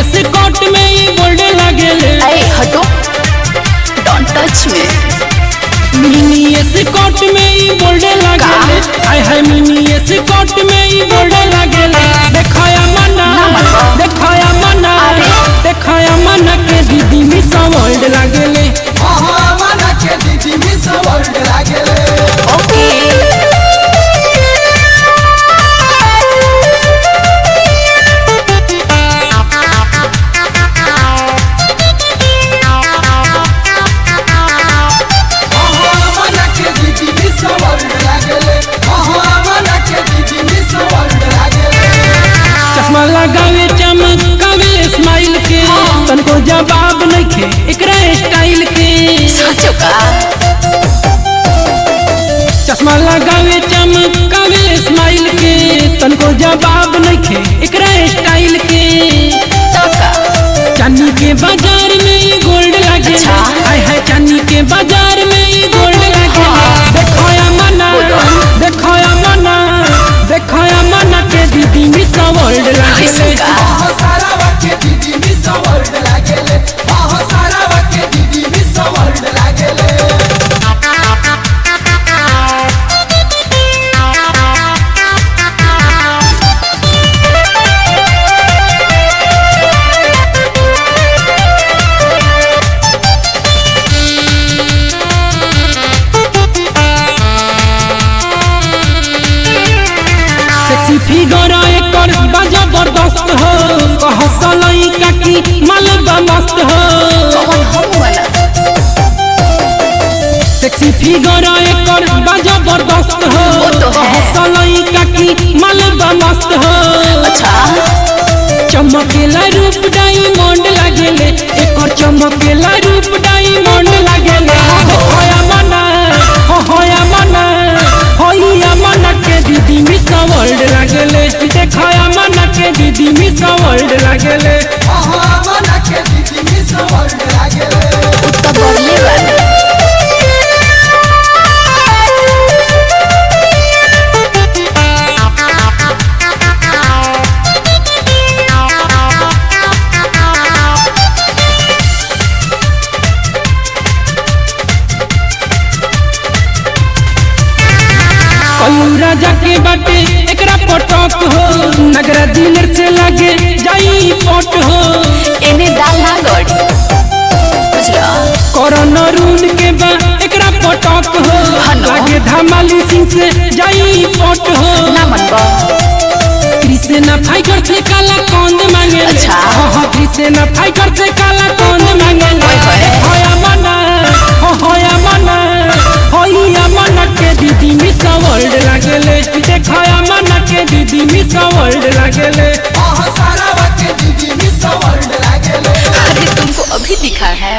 Scott में ही gold लागेले। अरे हटो, don't touch me. Mini skirt में ही गोल्ड लागेले। हाय हाय मिनी स्कॉट में ही गोल्ड लागेले। देखाया मना देखाया मना के दीदी मिस वर्ल्ड लागेले। मना के दीदी मिस वर्ल्ड लागेले। ओके चश्मा लगावे चमकावे स्माइल के तनको जवाब नइखे एकरा स्टाइल के। सचो का चश्मा लगावे चमकावे स्माइल के तनको जवाब नइखे एकरा स्टाइल के। तो का चांदी के बाजार में ये गोल्ड लागे। अच्छा। हाय हाय चांदी के बाजार में ये गोल्ड लागे। देखाया मना के दीदी मिस वर्ल्ड लागेले। सारा वाक्य दीदी मिस वर्ल्ड लागेले। सारा वाक्य दीदी मिस वर्ल्ड लागेले। सेक्सी फिगर एकर बा जबरदस्त हो। कहसलई काकी मालबा मस्त हो। कौन हम वाला सेक्सी फिगर एकर बा जबरदस्त हो। वो तो है। कहसलई काकी मालबा मस्त हो। अच्छा चमकेला रूप डायमंड लागेले। एकर चमकेला रूप डायमंड लागेले। होया मना के दीदी मिस वर्ल्ड लागेले। देखाया मना के दीदी मिस वर्ल्ड लागेले। मना के दीदी मिस वर्ल्ड लागेले। उत्तर बढ़ले वाले राजा के बाटे एकरा पटक हो। नगरा दिलर से लागे जाई पट हो। एने दाल ना गड़ बुझला कोरोना रूल के बा एकरा पटक हो। हनो। लागे धमाली सिंह से जाई पट हो। ना मनबा कृष्णा फाइटर से काला कौन मांगे। अच्छा। हाँ कृष्णा फाइटर से काला कौन मांगे। होया मना के दीदी मिस वर्ल्ड लागेले। देखाया मना के दीदी मिस वर्ल्ड लागेले। सारा वाक्य दीदी मिस वर्ल्ड लागेले। अरे तुमको अभी दिखा है।